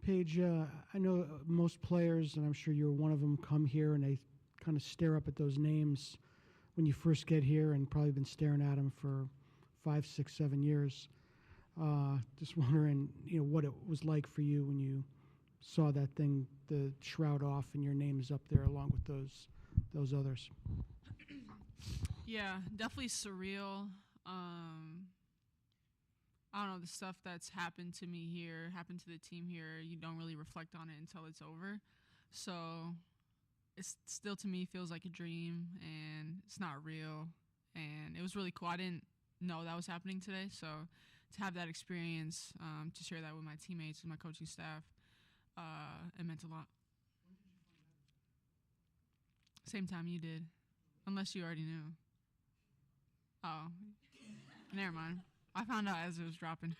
Paige, I know most players, and I'm sure you're one of them, come here and they kind of stare up at those names when you first get here, and probably been staring at them for 5, 6, 7 years. Just wondering, what it was like for you when you saw that thing, the shroud off, and your name is up there along with those others. Yeah, definitely surreal. I don't know, the stuff that's happened to me here, happened to the team here, you don't really reflect on it until it's over. So it's still, to me, feels like a dream, and it's not real. And it was really cool. I didn't know that was happening today. So to have that experience, to share that with my teammates and my coaching staff, it meant a lot. Same time you did, unless you already knew. Oh, never mind. I found out as it was dropping.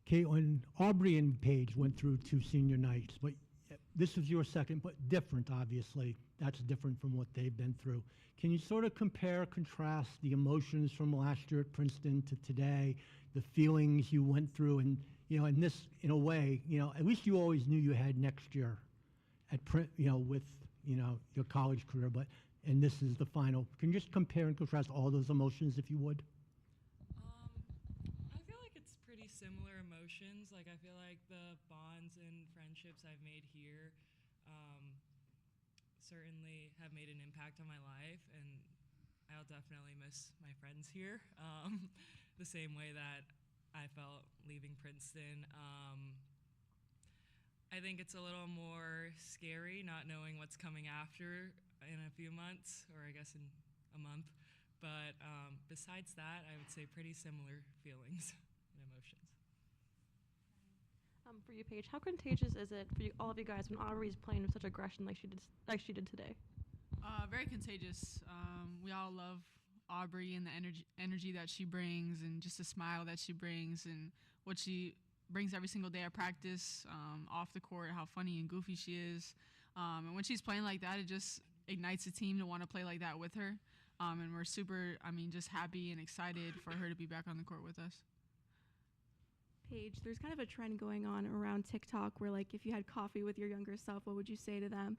Kate, when Aubrey and Paige went through 2 senior nights, but this was your second, but different, obviously. That's different from what they've been through. Can you sort of compare, contrast the emotions from last year at Princeton to today, the feelings you went through, and, in this, in a way, at least you always knew you had next year at with, your college career, and this is the final. Can you just compare and contrast all those emotions, if you would? I feel like it's pretty similar emotions. Like, I feel like the bonds and friendships I've made here certainly have made an impact on my life, and I'll definitely miss my friends here the same way that I felt leaving Princeton. I think it's a little more scary not knowing what's coming after in a few months, or I guess in a month. But besides that, I would say pretty similar feelings and emotions. For you, Paige, how contagious is it for all of you guys when Aubrey's playing with such aggression like she did today? Very contagious. We all love Aubrey and the energy that she brings, and just the smile that she brings, and what she brings every single day at practice, off the court, how funny and goofy she is. And when she's playing like that, it just ignites the team to want to play like that with her. And we're super, just happy and excited for her to be back on the court with us. Paige, there's kind of a trend going on around TikTok where, like, if you had coffee with your younger self, what would you say to them?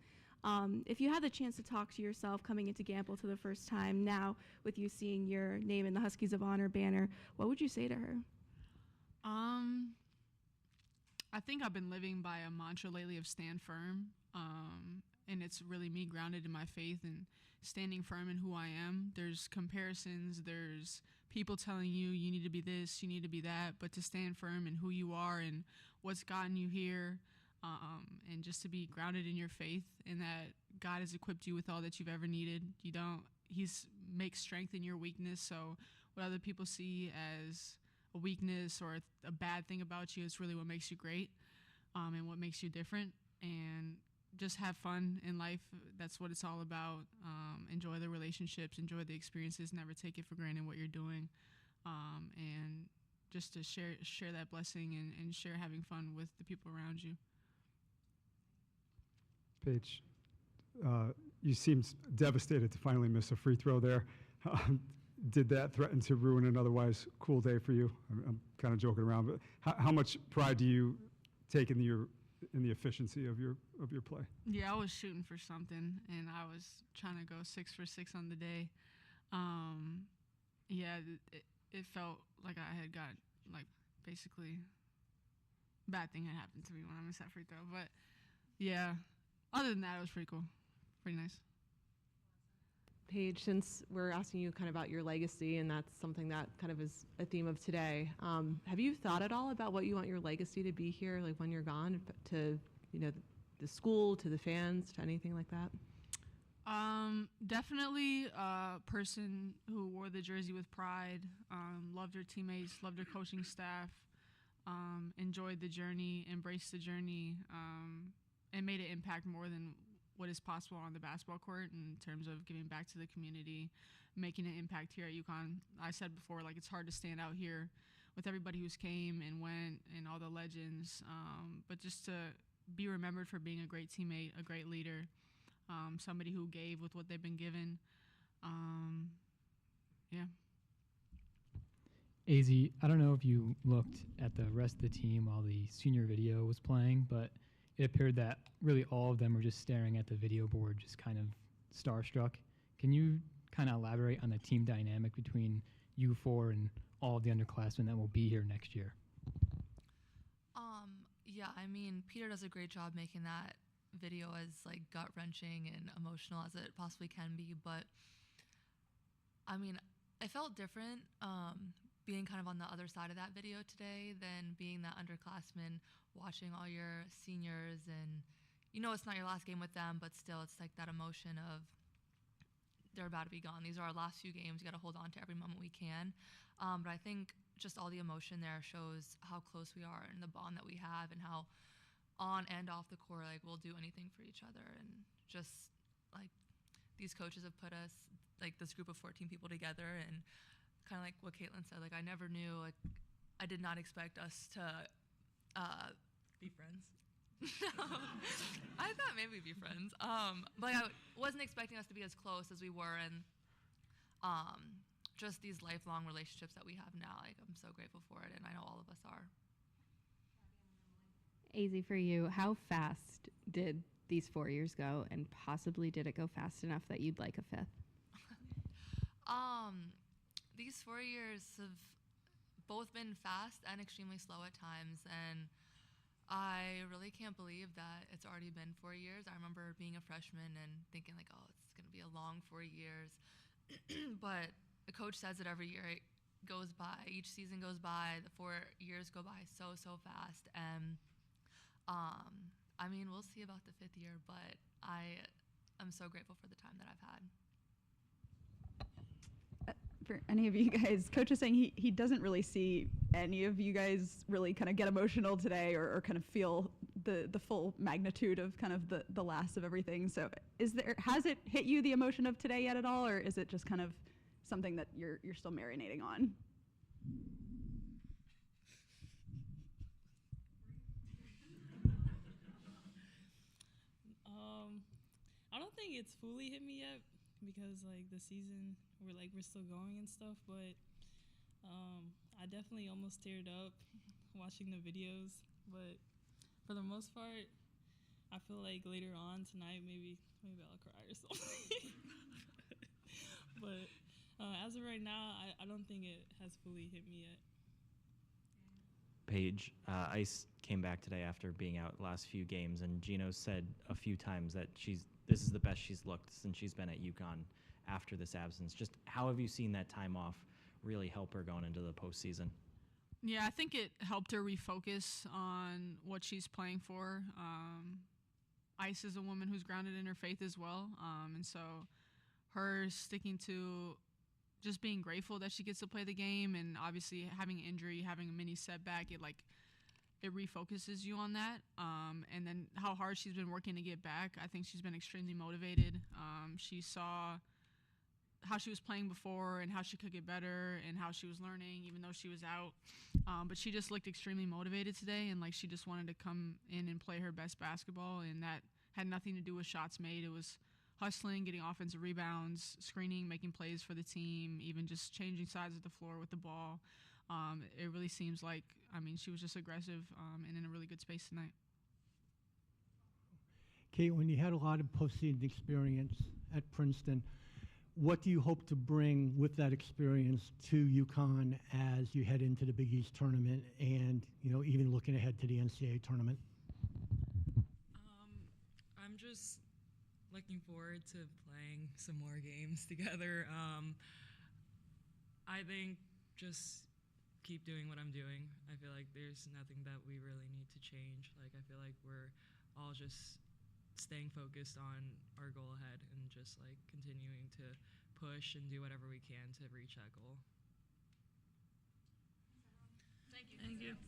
If you had the chance to talk to yourself coming into Gamble for the first time, now with you seeing your name in the Huskies of Honor banner, what would you say to her? I think I've been living by a mantra lately of stand firm. And it's really me grounded in my faith and standing firm in who I am. There's comparisons, there's people telling you need to be this, you need to be that, but to stand firm in who you are and what's gotten you here, and just to be grounded in your faith and that God has equipped you with all that you've ever needed. He's makes strength in your weakness. So what other people see as a weakness or a bad thing about you, it's really what makes you great, and what makes you different. And just have fun in life. That's what it's all about. Enjoy the relationships, enjoy the experiences, never take it for granted what you're doing. And just to share that blessing and share having fun with the people around you. Paige, you seemed devastated to finally miss a free throw there. Did that threaten to ruin an otherwise cool day for you? I'm kind of joking around, but how much pride do you take in the efficiency of your play? Yeah, I was shooting for something, and I was trying to go 6 for 6 on the day. It felt like I had got, like, basically bad thing had happened to me when I missed that free throw. But yeah, other than that, it was pretty cool, pretty nice. Paige, since we're asking you kind of about your legacy, and that's something that kind of is a theme of today, have you thought at all about what you want your legacy to be here, like when you're gone, to the school, to the fans, to anything like that? Definitely a person who wore the jersey with pride, loved her teammates, loved her coaching staff, enjoyed the journey, embraced the journey, and made an impact more than what is possible on the basketball court in terms of giving back to the community, making an impact here at UConn. I said before, like, it's hard to stand out here with everybody who's came and went and all the legends, but just to be remembered for being a great teammate, a great leader, somebody who gave with what they've been given. Yeah. AZ, I don't know if you looked at the rest of the team while the senior video was playing, but it appeared that really all of them were just staring at the video board, just kind of starstruck. Can you kind of elaborate on the team dynamic between you four and all of the underclassmen that will be here next year? Yeah, I mean, Peter does a great job making that video as like gut-wrenching and emotional as it possibly can be, but I mean, it felt different being kind of on the other side of that video today than being that underclassman watching all your seniors, and you know it's not your last game with them, but still it's like that emotion of they're about to be gone. These are our last few games. We got to hold on to every moment we can. But I think just all the emotion there shows how close we are and the bond that we have, and how on and off the court, like, we'll do anything for each other. And just like these coaches have put us, like, this group of 14 people together, and kind of like what Caitlin said, like, I never knew, like, I did not expect us to be friends. No, I thought maybe we'd be friends. But I wasn't expecting us to be as close as we were, and just these lifelong relationships that we have now. Like, I'm so grateful for it, and I know all of us are. AZ, for you, how fast did these 4 years go, and possibly did it go fast enough that you'd like a fifth? These 4 years have both been fast and extremely slow at times, and I really can't believe that it's already been 4 years. I remember being a freshman and thinking, like, oh, it's going to be a long 4 years. But the coach says it every year. It goes by. Each season goes by. The 4 years go by so fast. And, I mean, we'll see about the 5th year, but I am so grateful for the time that I've had. For any of you guys, Coach is saying he doesn't really see any of you guys really kind of get emotional today, or kind of feel the full magnitude of kind of the last of everything. So has it hit you, the emotion of today, yet at all, or is it just kind of something that you're still marinating on? I don't think it's fully hit me yet, because like the season, we're still going and stuff, but I definitely almost teared up watching the videos. But for the most part, I feel like later on tonight, maybe I'll cry or something. But as of right now, I don't think it has fully hit me yet. Paige, Ice came back today after being out last few games, and Gino said a few times that this is the best she's looked since she's been at UConn after this absence. Just how have you seen that time off really help her going into the postseason? Yeah, I think it helped her refocus on what she's playing for. Ice is a woman who's grounded in her faith as well, and so her sticking to just being grateful that she gets to play the game, and obviously having an injury, having a mini setback, it refocuses you on that. And then how hard she's been working to get back. I think she's been extremely motivated. She saw how she was playing before and how she could get better and how she was learning even though she was out. But she just looked extremely motivated today, and like she just wanted to come in and play her best basketball, and that had nothing to do with shots made. It was hustling, getting offensive rebounds, screening, making plays for the team, even just changing sides of the floor with the ball. It really seems like, I mean, she was just aggressive and in a really good space tonight. Kate, when you had a lot of postseason experience at Princeton, what do you hope to bring with that experience to UConn as you head into the Big East tournament and, even looking ahead to the NCAA tournament? I'm just looking forward to playing some more games together. I think just keep doing what I'm doing. I feel like there's nothing that we really need to change. Like, I feel like we're all just staying focused on our goal ahead and just like continuing to push and do whatever we can to reach that goal. Thank you.